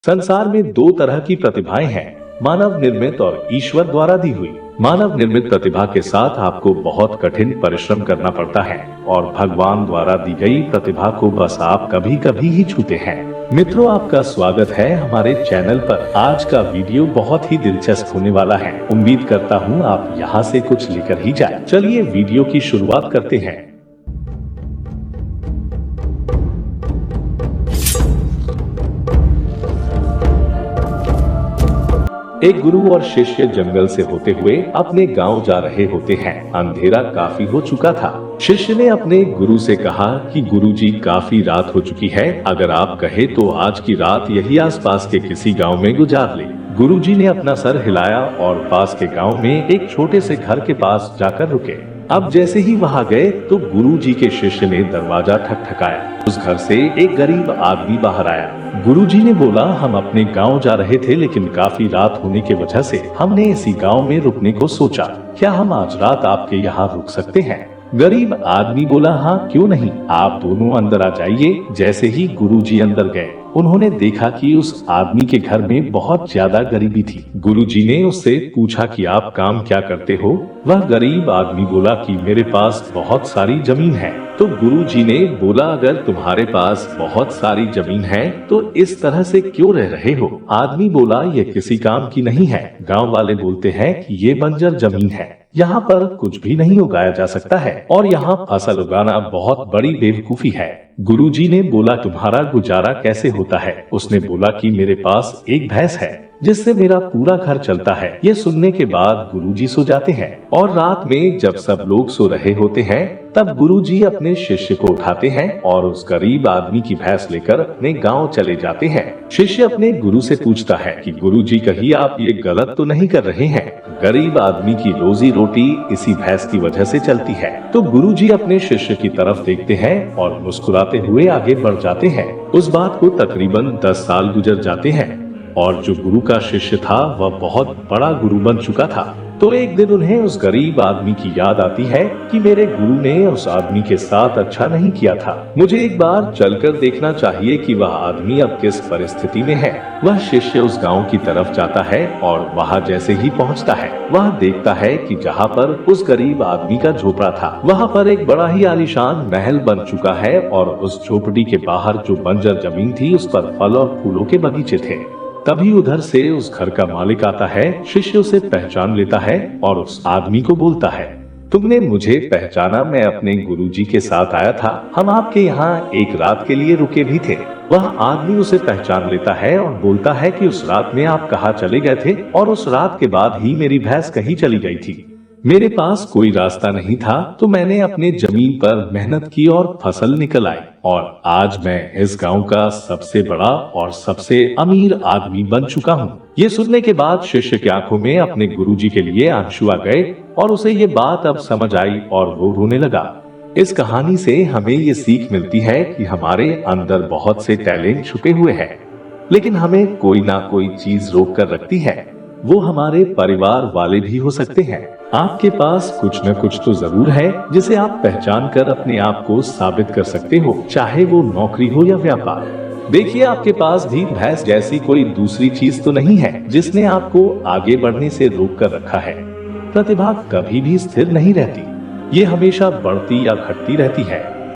संसार में दो तरह की प्रतिभाएं हैं, मानव निर्मित और ईश्वर द्वारा दी हुई। मानव निर्मित प्रतिभा के साथ आपको बहुत कठिन परिश्रम करना पड़ता है और भगवान द्वारा दी गई प्रतिभा को बस आप कभी कभी ही छूते हैं। मित्रों, आपका स्वागत है हमारे चैनल पर। आज का वीडियो बहुत ही दिलचस्प होने वाला है। उम्मीद करता हूँ आप यहाँ से कुछ लेकर ही जाए। चलिए वीडियो की शुरुआत करते हैं। एक गुरु और शिष्य जंगल से होते हुए अपने गांव जा रहे होते हैं। अंधेरा काफी हो चुका था। शिष्य ने अपने गुरु से कहा कि गुरुजी, काफी रात हो चुकी है, अगर आप कहे तो आज की रात यही आसपास के किसी गांव में गुजार ले। गुरुजी ने अपना सर हिलाया और पास के गांव में एक छोटे से घर के पास जाकर रुके। अब जैसे ही वहां गए तो गुरुजी के शिष्य ने दरवाजा ठकठकाया। उस घर से एक गरीब आदमी बाहर आया। गुरुजी ने बोला, हम अपने गांव जा रहे थे, लेकिन काफी रात होने की वजह से हमने इसी गांव में रुकने को सोचा। क्या हम आज रात आपके यहाँ रुक सकते हैं? गरीब आदमी बोला, हाँ क्यों नहीं, आप दोनों अंदर आ जाइए। जैसे ही गुरुजी अंदर गए, उन्होंने देखा कि उस आदमी के घर में बहुत ज्यादा गरीबी थी। गुरुजी ने उससे पूछा कि आप काम क्या करते हो? वह गरीब आदमी बोला कि मेरे पास बहुत सारी जमीन है। तो गुरुजी ने बोला, अगर तुम्हारे पास बहुत सारी जमीन है तो इस तरह से क्यों रह रहे हो? आदमी बोला, ये किसी काम की नहीं है। गांव वाले बोलते हैं कि ये बंजर जमीन है, यहाँ पर कुछ भी नहीं उगाया जा सकता है और यहाँ फसल उगाना बहुत बड़ी बेवकूफी है। गुरुजी ने बोला, तुम्हारा गुजारा कैसे होता है? उसने बोला कि मेरे पास एक भैंस है जिससे मेरा पूरा घर चलता है। ये सुनने के बाद गुरुजी सो जाते हैं और रात में जब सब लोग सो रहे होते हैं तब गुरुजी अपने शिष्य को उठाते हैं और उस गरीब आदमी की भैंस लेकर अपने गांव चले जाते हैं। शिष्य अपने गुरु से पूछता है कि गुरुजी, कहिए आप ये गलत तो नहीं कर रहे हैं? गरीब आदमी की रोजी रोटी इसी भैंस की वजह से चलती है। तो गुरुजी अपने शिष्य की तरफ देखते हैं और मुस्कुराते हुए आगे बढ़ जाते हैं। उस बात को तकरीबन 10 साल गुजर जाते हैं और जो गुरु का शिष्य था वह बहुत बड़ा गुरु बन चुका था। तो एक दिन उन्हें उस गरीब आदमी की याद आती है कि मेरे गुरु ने उस आदमी के साथ अच्छा नहीं किया था। मुझे एक बार चलकर देखना चाहिए कि वह आदमी अब किस परिस्थिति में है। वह शिष्य उस गांव की तरफ जाता है और वहां जैसे ही पहुंचता है, वह देखता है कि जहां पर उस गरीब आदमी का झोपड़ा था, वहां पर एक बड़ा ही आलीशान महल बन चुका है और उस झोपड़ी के बाहर जो बंजर जमीन थी उस पर फल और फूलों के बगीचे थे। तभी उधर से उस घर का मालिक आता है। शिष्य उसे पहचान लेता है और उस आदमी को बोलता है, तुमने मुझे पहचाना, मैं अपने गुरुजी के साथ आया था, हम आपके यहाँ एक रात के लिए रुके भी थे। वह आदमी उसे पहचान लेता है और बोलता है कि उस रात में आप कहाँ चले गए थे और उस रात के बाद ही मेरी भैंस कहीं चली गई थी। मेरे पास कोई रास्ता नहीं था तो मैंने अपने जमीन पर मेहनत की और फसल निकल आई और आज मैं इस गांव का सबसे बड़ा और सबसे अमीर आदमी बन चुका हूँ। ये सुनने के बाद शिष्य की आंखों में अपने गुरुजी के लिए आंसू आ गए और उसे ये बात अब समझ आई और वो रोने लगा। इस कहानी से हमें ये सीख मिलती है कि हमारे अंदर बहुत से टैलेंट छुपे हुए हैं, लेकिन हमें कोई ना कोई चीज रोक कर रखती है। वो हमारे परिवार वाले भी हो सकते हैं। आपके पास कुछ न कुछ तो जरूर है जिसे आप पहचान कर अपने आप को साबित कर सकते हो, चाहे वो नौकरी हो या व्यापार। देखिए, आपके पास भी भैंस जैसी कोई दूसरी चीज तो नहीं है जिसने आपको आगे बढ़ने से रोक कर रखा है। प्रतिभा कभी भी स्थिर नहीं रहती, ये हमेशा बढ़ती या घटती रहती है।